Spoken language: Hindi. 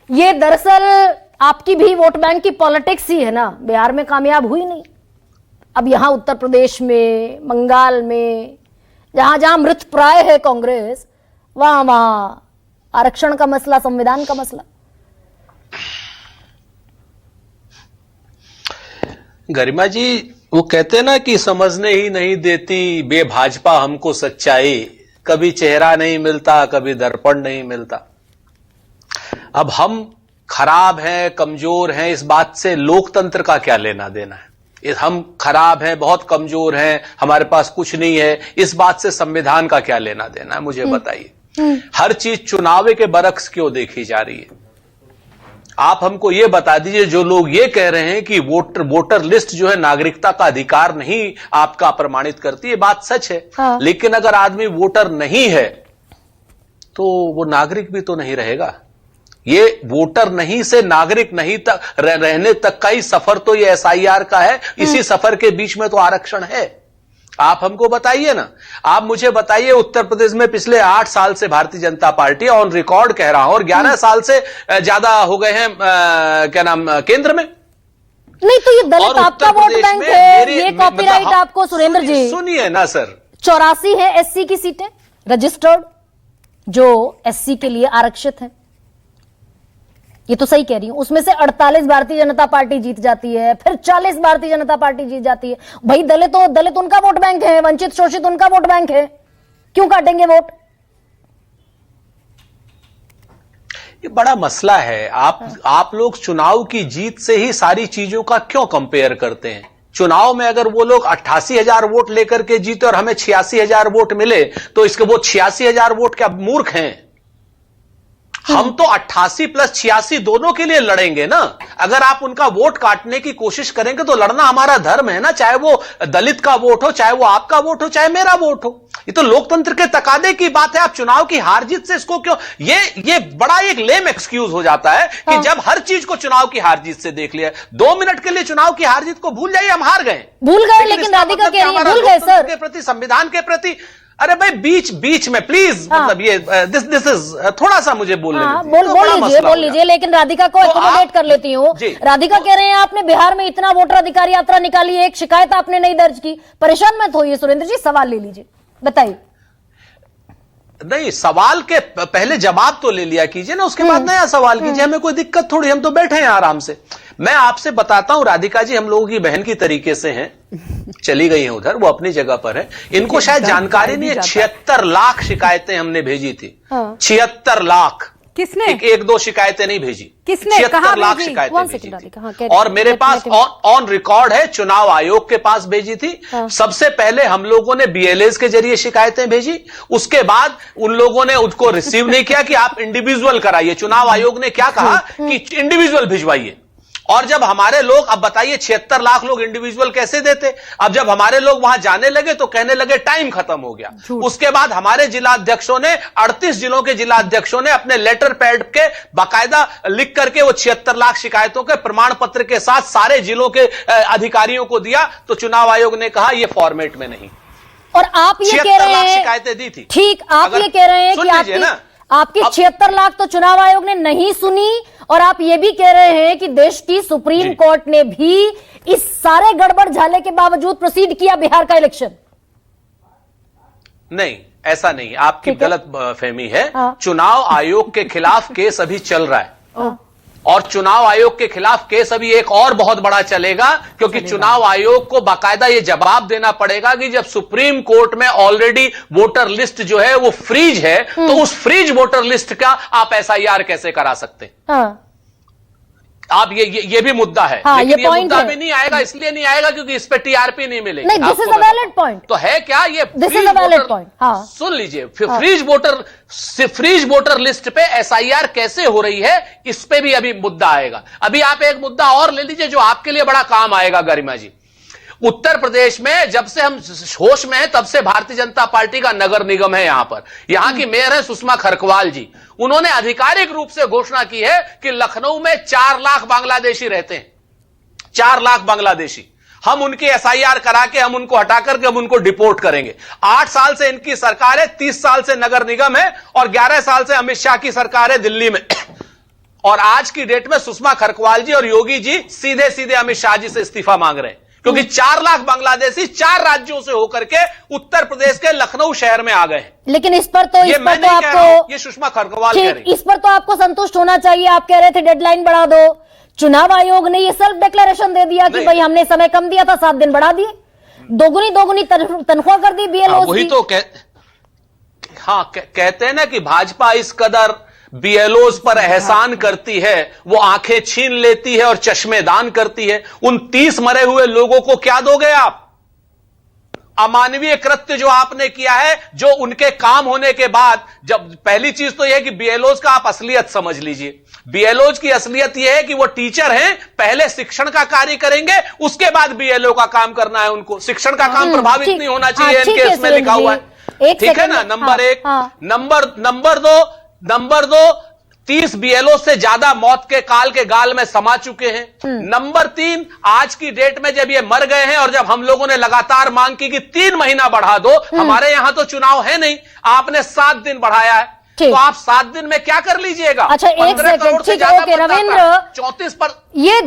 ये दरअसल आपकी भी वोट बैंक की पॉलिटिक्स ही है ना। बिहार में कामयाब हुई नहीं, अब यहां उत्तर प्रदेश में, बंगाल में, जहां जहां मृत प्राय है कांग्रेस, वहां वहां आरक्षण का मसला, संविधान का मसला। गरिमा जी, वो कहते ना कि समझने ही नहीं देती बे भाजपा हमको सच्चाई, कभी चेहरा नहीं मिलता, कभी दर्पण नहीं मिलता। अब हम खराब हैं, कमजोर हैं, इस बात से लोकतंत्र का क्या लेना देना है। हम खराब हैं, बहुत कमजोर हैं, हमारे पास कुछ नहीं है, इस बात से संविधान का क्या लेना देना है, मुझे बताइए। हर चीज चुनाव के बरक्स क्यों देखी जा रही है। आप हमको ये बता दीजिए, जो लोग ये कह रहे हैं कि वोटर लिस्ट जो है नागरिकता का अधिकार नहीं आपका प्रमाणित करती है, बात सच है। हाँ। लेकिन अगर आदमी वोटर नहीं है तो वो नागरिक भी तो नहीं रहेगा। ये वोटर नहीं से नागरिक नहीं तक रहने तक का ही सफर तो ये एसआईआर का है। इसी सफर के बीच में तो आरक्षण है। आप हमको बताइए ना, आप मुझे बताइए, उत्तर प्रदेश में पिछले 8 साल से Bharatiya Janata party on record कह रहा हूं, और 11 साल से ज्यादा हो गए हैं क्या नाम केंद्र में। नहीं तो ये दलित आपका वोट बैंक है, ये कॉपीराइट आपको सुरेंद्र जी। सुनिए ना सर, 84 है एससी की सीटें रजिस्टर्ड, जो एससी के लिए आरक्षित है। ये तो सही कह रही हूं। उसमें से 48 भारतीय जनता पार्टी जीत जाती है, फिर 40 भारतीय जनता पार्टी जीत जाती है। भाई दलित उनका वोट बैंक है, वंचित शोषित उनका वोट बैंक है, क्यों काटेंगे वोट। ये बड़ा मसला है। आप लोग चुनाव की जीत से ही सारी चीजों का क्यों कंपेयर करते हैं। चुनाव में अगर वो लोग 88,000 वोट लेकर के जीते और हमें 86,000 वोट मिले, तो इसके वो 86,000 वोट क्या मूर्ख हैं। हम तो 88 प्लस 86 दोनों के लिए लड़ेंगे ना। अगर आप उनका वोट काटने की कोशिश करेंगे तो लड़ना हमारा धर्म है ना, चाहे वो दलित का वोट हो, चाहे वो आपका वोट हो, चाहे मेरा वोट हो। ये तो लोकतंत्र के तकादे की बात है। आप चुनाव की हार जीत से इसको क्यों, ये बड़ा एक लेम एक्सक्यूज हो जाता है कि जब हर चीज को चुनाव की हार जीत से देख लिया, 2 मिनट के लिए चुनाव की हार जीत को भूल जाइए, हम हार गए, भूल गए। लेकिन राधिका कह रही है भूल गए सर, के प्रति, संविधान के प्रति। अरे भाई बीच में प्लीज, मतलब ये दिस इज थोड़ा सा मुझे बोलने दीजिए। बोल लीजिए। लेकिन राधिका को एकोमोडेट कर लेती हूँ। राधिका कह रहे हैं आपने बिहार में इतना वोटर अधिकार यात्रा निकाली है, एक शिकायत आपने नहीं दर्ज की। परेशान मत होइए सुरेंद्र जी, सवाल ले लीजिए, बताइए। नहीं, सवाल के पहले जवाब तो ले लिया कीजिए ना, उसके बाद नया सवाल कीजिए। हमें कोई दिक्कत थोड़ी, हम तो बैठे हैं आराम से। मैं आपसे बताता हूं, राधिका जी हम लोगों की बहन की तरीके से हैं, चली गई हैं उधर, वो अपनी जगह पर है। इनको शायद जानकारी नहीं है, 76 लाख शिकायतें हमने भेजी थी। 76 लाख। किसने? एक दो शिकायतें नहीं भेजी, किसने? 76 लाख शिकायतें भेजी थी। और मेरे पास ऑन रिकॉर्ड है, चुनाव आयोग के पास भेजी थी। सबसे पहले हम लोगों ने बीएलएस के जरिए शिकायतें भेजी, उसके बाद उन लोगों ने उसको रिसीव नहीं किया कि आप इंडिविजुअल कराइए। चुनाव आयोग ने क्या कहा कि इंडिविजुअल भिजवाइए। और जब हमारे लोग, अब बताइए 76 लाख लोग इंडिविजुअल कैसे देते। अब जब हमारे लोग वहां जाने लगे तो कहने लगे टाइम खत्म हो गया। उसके बाद हमारे जिला अध्यक्षों ने, 38 जिलों के जिला अध्यक्षों ने अपने लेटर पैड के बाकायदा लिख करके वो 76 लाख शिकायतों के प्रमाण पत्र के साथ सारे जिलों के अधिकारियों को दिया। तो चुनाव आयोग ने कहा यह फॉर्मेट में नहीं। और आप ये कह रहे हैं शिकायतें दी थी। ठीक, आप ये कह रहे हैं कि आपकी 76 लाख तो चुनाव आयोग ने नहीं सुनी, और आप ये भी कह रहे हैं कि देश की सुप्रीम कोर्ट ने भी इस सारे गड़बड़ झाले के बावजूद प्रोसीड किया बिहार का इलेक्शन। नहीं, ऐसा नहीं, आपकी गलत फहमी है। चुनाव आयोग के खिलाफ केस अभी चल रहा है, और चुनाव आयोग के खिलाफ केस अभी एक और बहुत बड़ा चलेगा, क्योंकि चुनाव आयोग को बाकायदा यह जवाब देना पड़ेगा कि जब सुप्रीम कोर्ट में ऑलरेडी वोटर लिस्ट जो है वो फ्रीज है, तो उस फ्रीज वोटर लिस्ट का आप एसआईआर कैसे करा सकते हैं। आप ये भी मुद्दा है। लेकिन ये मुद्दा भी नहीं आएगा, इसलिए नहीं आएगा क्योंकि इस पे टीआरपी नहीं मिलेगी। नहीं, this is a valid point. तो है क्या ये सुन लीजिए, फ्रीज वोटर लिस्ट पे एसआईआर कैसे हो रही है, इस पे भी अभी मुद्दा आएगा। अभी आप एक मुद्दा और ले लीजिए जो आपके लिए बड़ा काम आएगा गरिमा जी। उत्तर प्रदेश में जब से हम होश में हैं, तब से भारतीय जनता पार्टी का नगर निगम है। यहां की मेयर है सुषमा खरकवाल जी। उन्होंने आधिकारिक रूप से घोषणा की है कि लखनऊ में 4 लाख बांग्लादेशी रहते हैं। 4 लाख बांग्लादेशी। हम उनकी एसआईआर करा के हम उनको हटा करके हम उनको डिपोर्ट करेंगे। 8 साल से इनकी सरकार है, 30 साल से नगर निगम है, और 11 साल से अमित शाह की सरकार है दिल्ली में। और आज की डेट में सुषमा खरकवाल जी और योगी जी सीधे सीधे अमित शाह जी से इस्तीफा मांग रहे हैं, क्योंकि 4 लाख बांग्लादेशी 4 राज्यों से होकर के उत्तर प्रदेश के लखनऊ शहर में आ गए हैं। लेकिन इस पर तो आपको, ये सुषमा खरकवाल कह रही, इस पर तो आपको संतुष्ट होना चाहिए। आप कह रहे थे डेडलाइन बढ़ा दो, चुनाव आयोग ने ये सेल्फ डिक्लेरेशन दे दिया कि भाई हमने समय कम दिया था, 7 दिन बढ़ा दिए, दोगुनी तनख्वाह कर दी बीएलओ की। वही तो कहते हैं ना कि भाजपा इस कदर बीएलओज पर एहसान करती है, वो आंखें छीन लेती है और चश्मेदान करती है। उन 30 मरे हुए लोगों को क्या दोगे आप? अमानवीय कृत्य जो आपने किया है, जो उनके काम होने के बाद, जब पहली चीज तो यह है कि बीएलओज का आप असलियत समझ लीजिए। बीएलओज की असलियत यह है कि वो टीचर हैं, पहले शिक्षण का कार्य करेंगे, उसके बाद बीएलओ का काम करना है उनको। शिक्षण का काम प्रभावित नहीं होना चाहिए, इनके इसमें लिखा हुआ है, ठीक है ना। नंबर 1। नंबर 2 30 बीएलओ से ज्यादा मौत के काल के गाल में समा चुके हैं। नंबर 3, आज की डेट में जब ये मर गए हैं और जब हम लोगों ने लगातार मांग की कि 3 महीना बढ़ा दो, हमारे यहां तो चुनाव है नहीं, आपने 7 दिन बढ़ाया है, तो आप 7 दिन में क्या कर लीजिएगा? अच्छा, 1 सेकंड, ठीक है, ओके रविंद्र, 34 पर ये